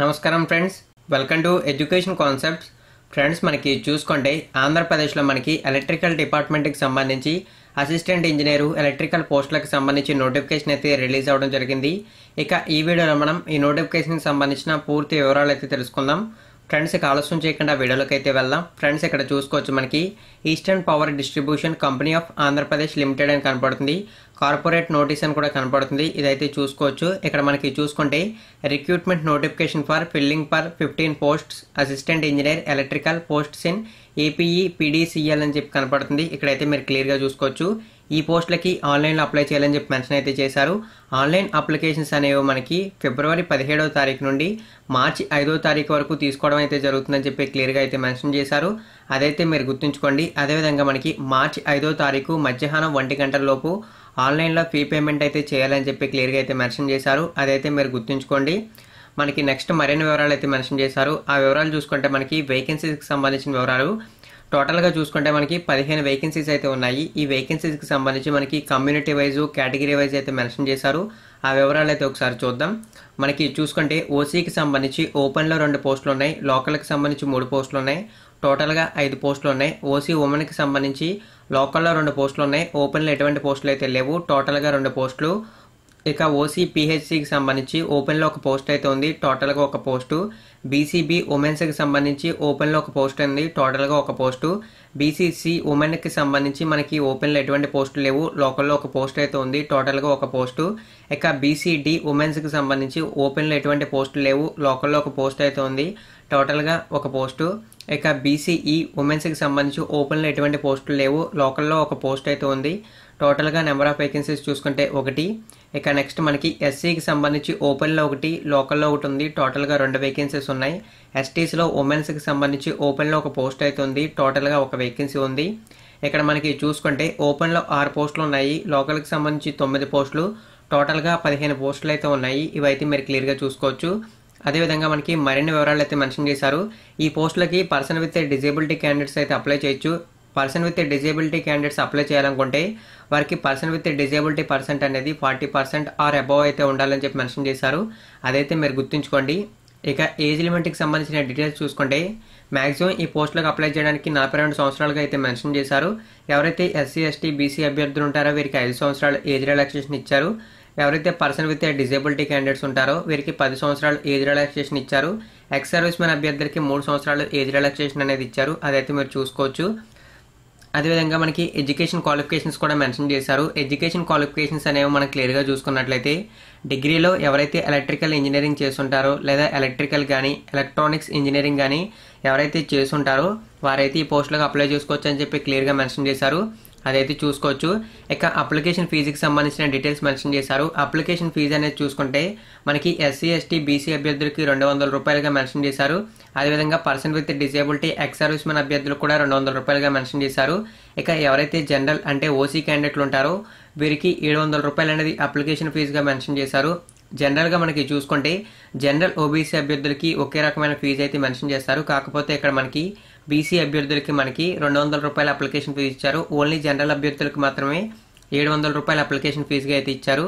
నమస్కారం friends, welcome to education concepts. Friends, మనకి చూసుకుంటే ఆంధ్రప్రదేశ్లో మనకి ఎలక్ట్రికల్ డిపార్ట్మెంట్కి సంబంధించి అసిస్టెంట్ ఇంజనీరు ఎలక్ట్రికల్ పోస్టులకు సంబంధించి నోటిఫికేషన్ అయితే రిలీజ్ అవ్వడం జరిగింది. ఇక ఈ వీడియోలో మనం ఈ నోటిఫికేషన్కి సంబంధించిన పూర్తి వివరాలు అయితే తెలుసుకుందాం. ఫ్రెండ్స్, ఇక ఆలస్యం చేయకుండా వీడియోలోకి అయితే వెళ్దాం. ఫ్రెండ్స్, ఇక్కడ చూసుకోవచ్చు మనకి eastern power distribution company of Andhra Pradesh limited అని కనపడుతుంది. కార్పొరేట్ నోటీస్ అని కూడా కనపడుతుంది. ఇదైతే చూసుకోవచ్చు. ఇక్కడ మనకి చూసుకుంటే recruitment notification for filling for 15 posts assistant engineer electrical posts in APE PDCL అని చెప్పి కనపడుతుంది. ఇక్కడైతే మీరు క్లియర్గా చూసుకోవచ్చు. ఈ పోస్టులకి ఆన్లైన్లో అప్లై చేయాలని చెప్పి మెన్షన్ అయితే చేశారు. ఆన్లైన్ అప్లికేషన్స్ అనేవి మనకి ఫిబ్రవరి 17వ తారీఖు నుండి మార్చి 5వ తారీఖు వరకు తీసుకోవడం అయితే జరుగుతుందని చెప్పి క్లియర్గా అయితే మెన్షన్ చేశారు. అదైతే మీరు గుర్తుంచుకోండి. అదేవిధంగా మనకి మార్చి 5వ తారీఖు మధ్యాహ్నం 1 గంటల లోపు ఆన్లైన్లో ఫీ పేమెంట్ అయితే చేయాలని చెప్పి క్లియర్గా అయితే మెన్షన్ చేశారు. అదైతే మీరు గుర్తుంచుకోండి. మనకి నెక్స్ట్ మరిన్ని వివరాలు అయితే మెన్షన్ చేశారు. ఆ వివరాలు చూసుకుంటే మనకి వేకెన్సీస్కి సంబంధించిన వివరాలు టోటల్గా చూసుకుంటే మనకి 15 వేకెన్సీస్ అయితే ఉన్నాయి. ఈ వేకెన్సీస్కి సంబంధించి మనకి కమ్యూనిటీ వైజ్ కేటగిరీ వైజ్ అయితే మెన్షన్ చేశారు. ఆ వివరాలు అయితే ఒకసారి చూద్దాం. మనకి చూసుకుంటే ఓసీకి సంబంధించి ఓపెన్లో 2 పోస్టులు ఉన్నాయి, లోకల్కి సంబంధించి 3 పోస్టులు ఉన్నాయి, టోటల్గా 5 పోస్టులు ఉన్నాయి. ఓసీ ఉమెన్కి సంబంధించి లోకల్లో 2 పోస్టులు ఉన్నాయి, ఓపెన్లో ఎటువంటి పోస్టులు అయితే లేవు, టోటల్గా 2 పోస్టులు. ఇక ఓసీ పిహెచ్సికి సంబంధించి ఓపెన్లో 1 పోస్ట్ అయితే ఉంది, టోటల్గా 1 పోస్టు. బీసీబీ ఉమెన్స్కి సంబంధించి ఓపెన్లో 1 పోస్ట్ ఉంది, టోటల్గా 1 పోస్టు. బీసీసీ ఉమెన్కి సంబంధించి మనకి ఓపెన్లో ఎటువంటి పోస్టులు లేవు, లోకల్లో 1 పోస్ట్ అయితే ఉంది, టోటల్గా 1 పోస్టు. ఇక బీసీడీ ఉమెన్స్కి సంబంధించి ఓపెన్లో ఎటువంటి పోస్టులు లేవు, లోకల్లో 1 పోస్ట్ అయితే ఉంది, టోటల్గా 1 పోస్టు. ఇక బీసీఈ ఉమెన్స్కి సంబంధించి ఓపెన్లో ఎటువంటి పోస్టులు లేవు, లోకల్లో 1 పోస్ట్ అయితే ఉంది, టోటల్గా నెంబర్ ఆఫ్ వేకెన్సీస్ చూసుకుంటే 1. ఇక నెక్స్ట్ మనకి ఎస్సీకి సంబంధించి ఓపెన్లో 1, లోకల్లో 1 ఉంది, టోటల్గా 2 వేకెన్సీస్ ఉన్నాయి. ఎస్టీస్లో ఉమెన్స్కి సంబంధించి ఓపెన్లో 1 పోస్ట్ అయితే ఉంది, టోటల్గా 1 వేకెన్సీ ఉంది. ఇక్కడ మనకి చూసుకుంటే ఓపెన్లో 6 పోస్టులు ఉన్నాయి, లోకల్కి సంబంధించి 9 పోస్టులు, టోటల్గా 15 పోస్టులు అయితే ఉన్నాయి. ఇవైతే మీరు క్లియర్గా చూసుకోవచ్చు. అదేవిధంగా మనకి మరిన్ని వివరాలు అయితే మెన్షన్ చేశారు. ఈ పోస్టులకి పర్సన్ విత్ డిజేబిలిటీ క్యాండిడేట్స్ అయితే అప్లై చేయొచ్చు. Person with disability candidates apply చేయాలనుకుంటే వారికి పర్సన్ విత్ డిజేబిలిటీ పర్సెంట్ అనేది 40% ఆర్ అబవ్ అయితే ఉండాలని చెప్పి మెన్షన్ చేశారు. అదైతే మీరు గుర్తుంచుకోండి. ఇక ఏజ్ లిమిట్కి సంబంధించిన డీటెయిల్స్ చూసుకుంటే మ్యాక్సిమం ఈ పోస్టులకు అప్లై చేయడానికి 42 సంవత్సరాలుగా అయితే మెన్షన్ చేశారు. ఎవరైతే ఎస్సీ ఎస్టీ బీసీ అభ్యర్థులు ఉంటారో వీరికి 5 సంవత్సరాలు ఏజ్ రిలాక్సేషన్ ఇచ్చారు. ఎవరైతే పర్సన్ విత్ డిజేబిలిటీ క్యాండిడేట్స్ ఉంటారో వీరికి 10 సంవత్సరాలు ఏజ్ రిలాక్సేషన్ ఇచ్చారు. ఎక్స్ సర్వీస్ మ్యాన్ అభ్యర్థులకి 3 సంవత్సరాలు ఏజ్ రిలాక్సేషన్ అనేది ఇచ్చారు. అదైతే మీరు చూసుకోవచ్చు. అదేవిధంగా మనకి ఎడ్యుకేషన్ క్వాలిఫికేషన్స్ కూడా మెన్షన్ చేశారు. ఎడ్యుకేషన్ క్వాలిఫికేషన్స్ అనేవి మనం క్లియర్గా చూసుకున్నట్లయితే డిగ్రీలో ఎవరైతే ఎలక్ట్రికల్ ఇంజనీరింగ్ చేస్తుంటారో లేదా ఎలక్ట్రికల్ కానీ ఎలక్ట్రానిక్స్ ఇంజనీరింగ్ కానీ ఎవరైతే చేస్తుంటారో వారైతే ఈ పోస్టులకు అప్లై చేసుకోవచ్చు అని చెప్పి క్లియర్గా మెన్షన్ చేశారు. అదైతే చూసుకోవచ్చు. ఇక అప్లికేషన్ ఫీజుకి సంబంధించిన డీటెయిల్స్ మెన్షన్ చేశారు. అప్లికేషన్ ఫీజు అనేది చూసుకుంటే మనకి ఎస్సీ ఎస్టీ బీసీ అభ్యర్థులకి 200 రూపాయలుగా మెన్షన్ చేశారు. అదేవిధంగా person with disability ex service man అభ్యర్థులకు కూడా 200 రూపాయలుగా మెన్షన్ చేశారు. ఇక ఎవరైతే జనరల్ అంటే ఓసీ క్యాండిడేట్లు ఉంటారో వీరికి 700 రూపాయలు అనేది అప్లికేషన్ ఫీజుగా మెన్షన్ చేశారు. జనరల్గా మనకి చూసుకుంటే జనరల్ ఓబీసీ అభ్యర్థులకి ఒకే రకమైన ఫీజు అయితే మెన్షన్ చేస్తారు. కాకపోతే ఇక్కడ మనకి బీసీ అభ్యర్థులకి మనకి 200 రూపాయల అప్లికేషన్ ఫీజు ఇచ్చారు. ఓన్లీ జనరల్ అభ్యర్థులకు మాత్రమే 700 రూపాయల అప్లికేషన్ ఫీజుగా అయితే ఇచ్చారు.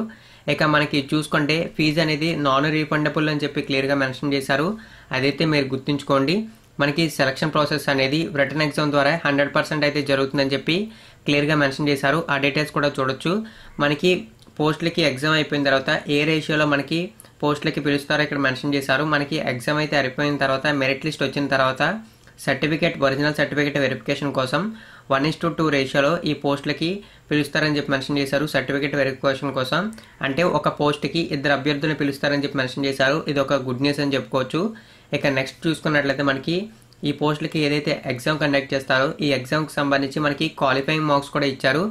ఇక మనకి చూసుకుంటే ఫీజు అనేది నాన్ రీఫండబుల్ అని చెప్పి క్లియర్గా మెన్షన్ చేశారు. అదైతే మీరు గుర్తుంచుకోండి. మనకి సెలక్షన్ ప్రాసెస్ అనేది రిటర్న్ ఎగ్జామ్ ద్వారా 100% అయితే జరుగుతుందని చెప్పి క్లియర్గా మెన్షన్ చేశారు. ఆ డీటెయిల్స్ కూడా చూడొచ్చు. మనకి పోస్టులకి ఎగ్జామ్ అయిపోయిన తర్వాత ఏ రేషియోలో మనకి పోస్టులకి పిలుస్తారో ఇక్కడ మెన్షన్ చేశారు. మనకి ఎగ్జామ్ అయితే అయిపోయిన తర్వాత మెరిట్ లిస్ట్ వచ్చిన తర్వాత సర్టిఫికేట్ ఒరిజినల్ సర్టిఫికేట్ వెరిఫికేషన్ కోసం 1:2 రేషియోలో ఈ పోస్టులకి పిలుస్తారని చెప్పి మెన్షన్ చేశారు. సర్టిఫికేట్ వెరిఫికేషన్ కోసం అంటే ఒక పోస్ట్కి 2 అభ్యర్థులను పిలుస్తారని చెప్పి మెన్షన్ చేశారు. ఇది ఒక గుడ్ న్యూస్ అని చెప్పుకోవచ్చు. ఇక నెక్స్ట్ చూసుకున్నట్లయితే మనకి ఈ పోస్టులకి ఏదైతే ఎగ్జామ్ కండక్ట్ చేస్తారో ఈ ఎగ్జామ్కి సంబంధించి మనకి క్వాలిఫైయింగ్ మార్క్స్ కూడా ఇచ్చారు.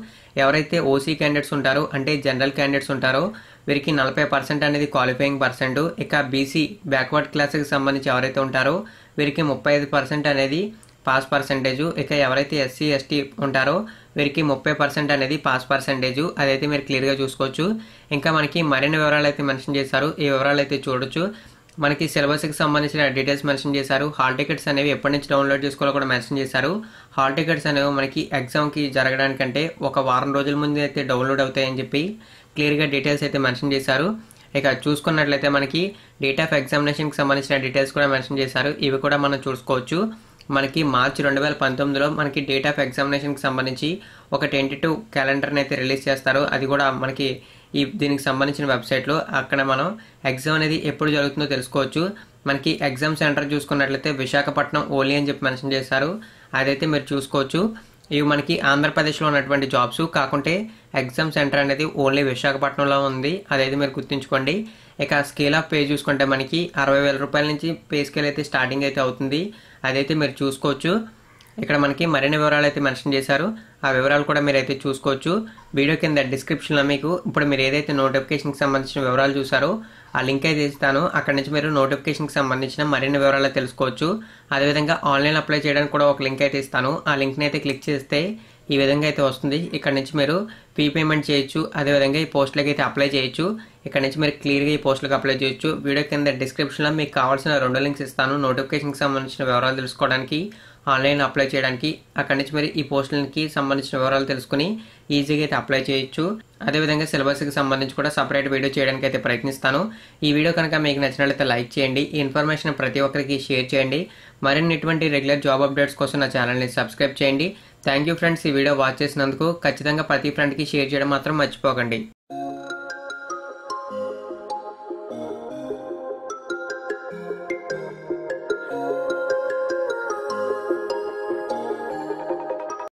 ఎవరైతే ఓసీ క్యాండిడేట్స్ ఉంటారో అంటే జనరల్ క్యాండిడేట్స్ ఉంటారో వీరికి 40% అనేది క్వాలిఫైయింగ్ పర్సెంట్. ఇక బీసీ బ్యాక్వర్డ్ క్లాస్కి సంబంధించి ఎవరైతే ఉంటారో వీరికి 35% అనేది పాస్ పర్సెంటేజు. ఇక ఎవరైతే ఎస్సీ ఎస్టీ ఉంటారో వీరికి 30% అనేది పాస్ పర్సెంటేజు. అదైతే మీరు క్లియర్గా చూసుకోవచ్చు. ఇంకా మనకి మరిన్ని వివరాలు అయితే మెన్షన్ చేశారు. ఈ వివరాలు అయితే చూడొచ్చు. మనకి సిలబస్కి సంబంధించిన డీటెయిల్స్ మెన్షన్ చేశారు. హాల్ టికెట్స్ అనేవి ఎప్పటి నుంచి డౌన్లోడ్ చేసుకోవాలో కూడా మెన్షన్ చేశారు. హాల్ టికెట్స్ అనేవి మనకి ఎగ్జామ్కి జరగడానికంటే 1 వారం రోజుల ముందు అయితే డౌన్లోడ్ అవుతాయని చెప్పి క్లియర్గా డీటెయిల్స్ అయితే మెన్షన్ చేశారు. ఇక చూసుకున్నట్లయితే మనకి డేట్ ఆఫ్ ఎగ్జామినేషన్కి సంబంధించిన డీటెయిల్స్ కూడా మెన్షన్ చేశారు. ఇవి కూడా మనం చూసుకోవచ్చు. మనకి మార్చి 2019లో మనకి డేట్ ఆఫ్ ఎగ్జామినేషన్కి సంబంధించి ఒక టెంటేటివ్ క్యాలెండర్ని అయితే రిలీజ్ చేస్తారు. అది కూడా మనకి దీనికి సంబంధించిన వెబ్సైట్లో అక్కడ మనం ఎగ్జామ్ అనేది ఎప్పుడు జరుగుతుందో తెలుసుకోవచ్చు. మనకి ఎగ్జామ్ సెంటర్ చూసుకున్నట్లయితే విశాఖపట్నం ఓన్లీ అని చెప్పి మెన్షన్ చేశారు. అదైతే మీరు చూసుకోవచ్చు. ఇవి మనకి ఆంధ్రప్రదేశ్లో ఉన్నటువంటి జాబ్స్ కాకుంటే ఎగ్జామ్ సెంటర్ అనేది ఓన్లీ విశాఖపట్నంలో ఉంది. అదైతే మీరు గుర్తుంచుకోండి. ఇక స్కేల్ ఆఫ్ పే చూసుకుంటే మనకి 60,000 రూపాయల నుంచి పే స్కేల్ అయితే స్టార్టింగ్ అయితే అవుతుంది. అదైతే మీరు చూసుకోవచ్చు. ఇక్కడ మనకి మరిన్ని వివరాలు అయితే మెన్షన్ చేశారు. ఆ వివరాలు కూడా మీరు అయితే చూసుకోవచ్చు. వీడియో కింద డిస్క్రిప్షన్లో మీకు ఇప్పుడు మీరు ఏదైతే నోటిఫికేషన్కి సంబంధించిన వివరాలు చూసారో ఆ లింక్ అయితే ఇస్తాను. అక్కడ నుంచి మీరు నోటిఫికేషన్కి సంబంధించిన మరిన్ని వివరాలు తెలుసుకోవచ్చు. అదేవిధంగా ఆన్లైన్ అప్లై చేయడానికి కూడా ఒక లింక్ అయితే ఇస్తాను. ఆ లింక్ని అయితే క్లిక్ చేస్తే ఈ విధంగా అయితే వస్తుంది. ఇక్కడ నుంచి మీరు ఫీ పేమెంట్ చేయొచ్చు. అదేవిధంగా ఈ పోస్టులకి అయితే అప్లై చేయొచ్చు. ఇక్కడ నుంచి మీరు క్లియర్గా ఈ పోస్టులకు అప్లై చేయొచ్చు. వీడియో కింద డిస్క్రిప్షన్లో మీకు కావాల్సిన 2 లింక్స్ ఇస్తాను. నోటిఫికేషన్కి సంబంధించిన వివరాలు తెలుసుకోవడానికి, ఆన్లైన్ అప్లై చేయడానికి. అక్కడి నుంచి మీరు ఈ పోస్టులకి సంబంధించిన వివరాలు తెలుసుకుని ఈజీగా అయితే అప్లై చేయొచ్చు. అదేవిధంగా సిలబస్కి సంబంధించి కూడా సపరేట్ వీడియో చేయడానికి అయితే ప్రయత్నిస్తాను. ఈ వీడియో కనుక మీకు నచ్చినట్లయితే లైక్ చేయండి. ఈ ఇన్ఫర్మేషన్ ప్రతి ఒక్కరికి షేర్ చేయండి. మరిన్ని ఇటువంటి రెగ్యులర్ జాబ్ అప్డేట్స్ కోసం నా ఛానల్ని సబ్స్క్రైబ్ చేయండి. Thank you friends. ఈ వీడియో వాచ్ చేసినందుకు. ఖచ్చితంగా ప్రతి ఫ్రెండ్కి షేర్ చేయడం మాత్రం మర్చిపోకండి.